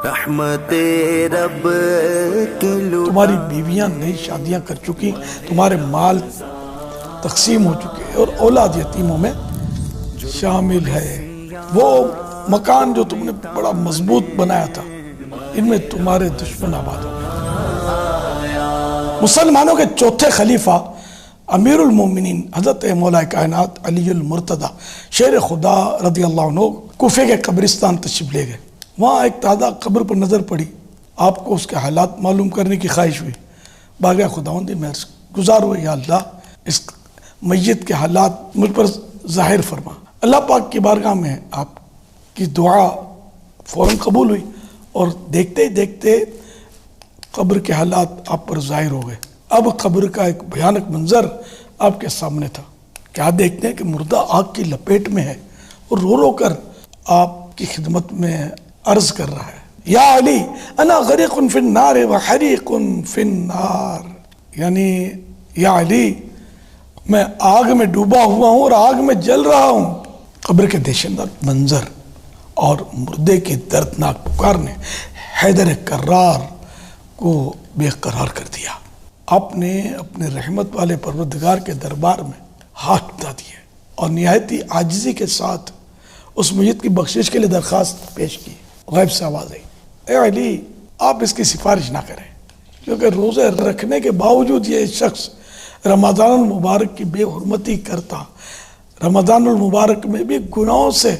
رحمت رب کی لوٹا۔ تمہاری بیویاں نئی شادیاں کر چکی، تمہارے مال تقسیم ہو چکے اور اولاد یتیموں میں شامل ہے۔ وہ مکان جو تم نے بڑا مضبوط بنایا تھا، ان میں تمہارے دشمن آباد ہو گئے۔ مسلمانوں کے چوتھے خلیفہ امیر المومنین حضرت مولا کائنات علی المرتضی شیر خدا رضی اللہ عنہ کوفے کے قبرستان تشریف لے گئے۔ وہاں ایک تازہ قبر پر نظر پڑی، آپ کو اس کے حالات معلوم کرنے کی خواہش ہوئی۔ باغ خداوندی مہر گزار ہوئے، یا اللہ اس میت کے حالات مجھ پر ظاہر فرما۔ اللہ پاک کی بارگاہ میں آپ کی دعا فوراً قبول ہوئی اور دیکھتے ہی دیکھتے قبر کے حالات آپ پر ظاہر ہو گئے۔ اب قبر کا ایک بھیانک منظر آپ کے سامنے تھا۔ کیا دیکھتے ہیں کہ مردہ آگ کی لپیٹ میں ہے اور رو رو کر آپ کی خدمت میں عرض کر رہا ہے، یا علی انا غریق فی النار وحریق فی النار، یعنی یا علی میں آگ میں ڈوبا ہوا ہوں اور آگ میں جل رہا ہوں۔ قبر کے دہشتناک منظر اور مردے کی دردناک پکار نے حیدر کرار کو بے قرار کر دیا۔ آپ نے اپنے رحمت والے پروردگار کے دربار میں ہاتھ اٹھا دیے اور نہایتی عاجزی کے ساتھ اس میت کی بخشش کے لیے درخواست پیش کی۔ غیب سے آواز آئی، اے علی آپ اس کی سفارش نہ کریں، کیونکہ روزے رکھنے کے باوجود یہ شخص رمضان المبارک کی بے حرمتی کرتا، رمضان المبارک میں بھی گناہوں سے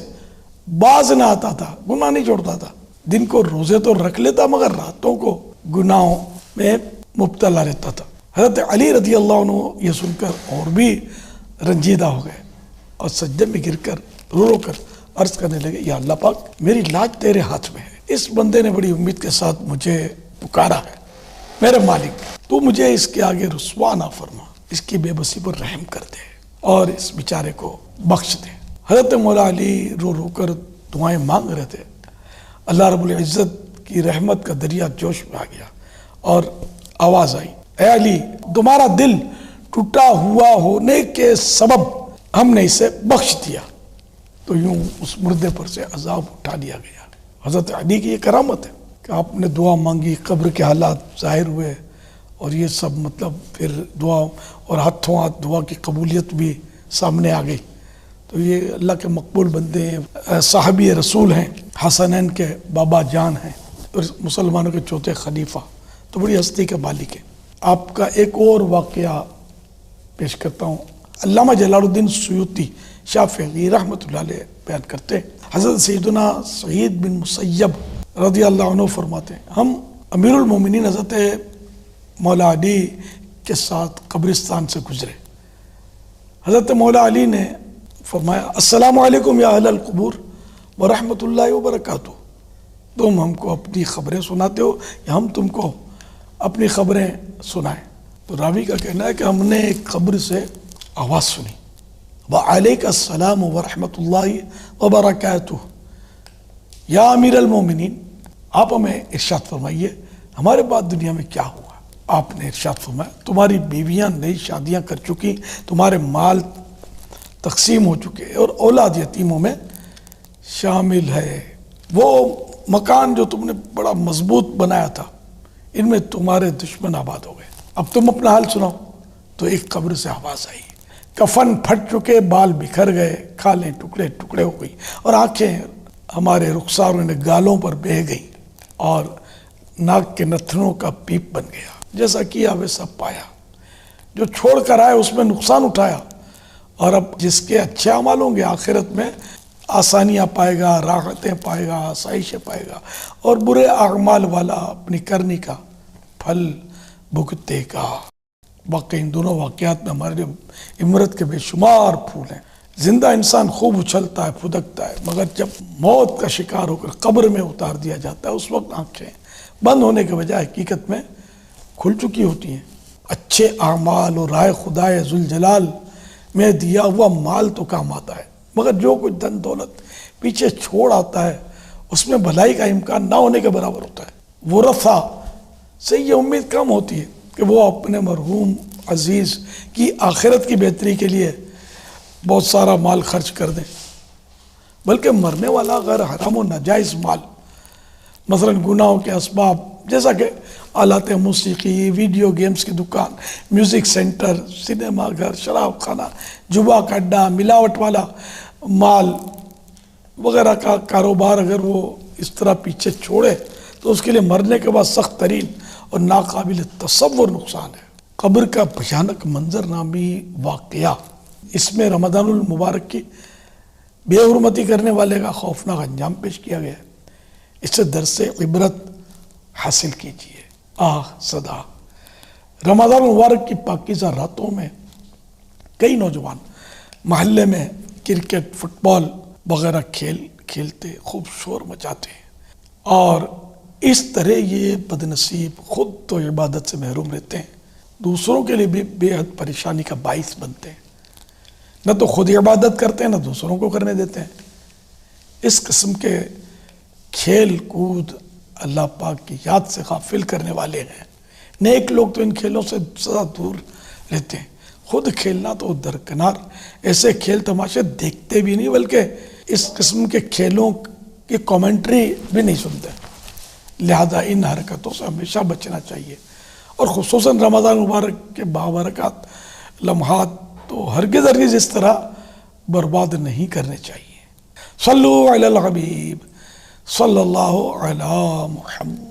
باز نہ آتا تھا، گناہ نہیں چھوڑتا تھا۔ دن کو روزے تو رکھ لیتا مگر راتوں کو گناہوں میں مبتلا رہتا تھا۔ حضرت علی رضی اللہ عنہ یہ سن کر اور بھی رنجیدہ ہو گئے اور سجدے میں گر کر رو رو کر عرض کرنے لگے، یا اللہ پاک میری لاج تیرے ہاتھ میں ہے، اس بندے نے بڑی امید کے ساتھ مجھے پکارا ہے، میرے مالک تو مجھے اس کے آگے رسوا نہ فرما، اس کی بے بسی پر رحم کر دے اور اس بیچارے کو بخش دے۔ حضرت مولا علی رو رو کر دعائیں مانگ رہے تھے، اللہ رب العزت کی رحمت کا دریا جوش میں آ گیا اور آواز آئی، اے علی تمہارا دل ٹوٹا ہوا ہونے کے سبب ہم نے اسے بخش دیا۔ تو یوں اس مردے پر سے عذاب اٹھا لیا گیا۔ حضرت علی کی یہ کرامت ہے کہ آپ نے دعا مانگی، قبر کے حالات ظاہر ہوئے اور یہ سب مطلب پھر دعا اور ہاتھوں ہاتھ دعا کی قبولیت بھی سامنے آ گئی۔ تو یہ اللہ کے مقبول بندے ہیں، صحابی رسول ہیں، حسنین کے بابا جان ہیں اور مسلمانوں کے چوتھے خلیفہ، تو بڑی ہستی کے مالک ہیں۔ آپ کا ایک اور واقعہ پیش کرتا ہوں۔ علامہ جلال الدین سیوطی شافعی رحمۃ اللہ علیہ بیان کرتے ہیں، حضرت سیدنا سعید بن مسیب رضی اللہ عنہ فرماتے ہیں، ہم امیر المومنین حضرت مولا علی کے ساتھ قبرستان سے گزرے۔ حضرت مولا علی نے فرمایا، السلام علیکم یا اہل القبور ورحمۃ اللہ وبرکاتہ، تم ہم کو اپنی خبریں سناتے ہو یا ہم تم کو اپنی خبریں سنائیں؟ تو راوی کا کہنا ہے کہ ہم نے ایک قبر سے آواز سنی، وعلیک السلام ورحمۃ اللہ وبرکاتہ، یا امیر المومنین آپ ہمیں ارشاد فرمائیے ہمارے بعد دنیا میں کیا ہوا؟ آپ نے ارشاد فرمایا، تمہاری بیویاں نئی شادیاں کر چکی، تمہارے مال تقسیم ہو چکے اور اولاد یتیموں میں شامل ہے۔ وہ مکان جو تم نے بڑا مضبوط بنایا تھا، ان میں تمہارے دشمن آباد ہو گئے، اب تم اپنا حال سناؤ۔ تو ایک قبر سے آواز آئی، کفن پھٹ چکے، بال بکھر گئے، کھالیں ٹکڑے ٹکڑے ہو گئی اور آنکھیں ہمارے رخساروں نے گالوں پر بہہ گئی اور ناک کے نتھنوں کا پیپ بن گیا، جیسا کیا ویسا پایا، جو چھوڑ کر آئے اس میں نقصان اٹھایا، اور اب جس کے اچھے اعمال ہوں گے آخرت میں آسانیاں پائے گا، راحتیں پائے گا، آسائشیں پائے گا، اور برے اعمال والا اپنی کرنی کا پھل بھگتے گا۔ واقعی ان دونوں واقعات میں ہمارے لیے عبرت کے بے شمار پھول ہیں۔ زندہ انسان خوب اچھلتا ہے، پھدکتا ہے، مگر جب موت کا شکار ہو کر قبر میں اتار دیا جاتا ہے اس وقت آنکھیں بند ہونے کے بجائے حقیقت میں کھل چکی ہوتی ہیں۔ اچھے اعمال اور رائے خدائے ذوالجلال میں دیا ہوا مال تو کام آتا ہے، مگر جو کچھ دن دولت پیچھے چھوڑ آتا ہے اس میں بھلائی کا امکان نہ ہونے کے برابر ہوتا ہے۔ ورثہ سے یہ امید کم ہوتی ہے کہ وہ اپنے مرحوم عزیز کی آخرت کی بہتری کے لیے بہت سارا مال خرچ کر دیں، بلکہ مرنے والا غیر حرام و ناجائز مال مثلا گناہوں کے اسباب جیسا کہ آلات موسیقی، ویڈیو گیمز کی دکان، میوزک سینٹر، سینما گھر، شراب خانہ، جوا کا اڈا، ملاوٹ والا مال وغیرہ کا کاروبار اگر وہ اس طرح پیچھے چھوڑے تو اس کے لیے مرنے کے بعد سخت ترین اور ناقابل تصور نقصان ہے۔ قبر کا بھیانک منظر نامی واقعہ، اس میں رمضان المبارک کی بے حرمتی کرنے والے کا خوفناک انجام پیش کیا گیا ہے۔ اس سے درس عبرت حاصل کیجیے۔ صدا رمضان المبارک کی پاکیزہ راتوں میں کئی نوجوان محلے میں کرکٹ، فٹ بال وغیرہ کھیلتے، خوب شور مچاتے ہیں، اور اس طرح یہ بدنصیب خود تو عبادت سے محروم رہتے ہیں، دوسروں کے لیے بھی بے حد پریشانی کا باعث بنتے ہیں۔ نہ تو خود عبادت کرتے ہیں، نہ دوسروں کو کرنے دیتے ہیں۔ اس قسم کے کھیل کود اللہ پاک کی یاد سے غافل کرنے والے ہیں۔ نیک لوگ تو ان کھیلوں سے سدا دور رہتے ہیں، خود کھیلنا تو درکنار، ایسے کھیل تماشے دیکھتے بھی نہیں، بلکہ اس قسم کے کھیلوں کی کامنٹری بھی نہیں سنتے۔ لہذا ان حرکتوں سے ہمیشہ بچنا چاہیے، اور خصوصاً رمضان مبارک کے بابرکات لمحات تو ہرگز اس طرح برباد نہیں کرنے چاہیے۔ صلو علی الحبیب صلی اللہ علی محمد۔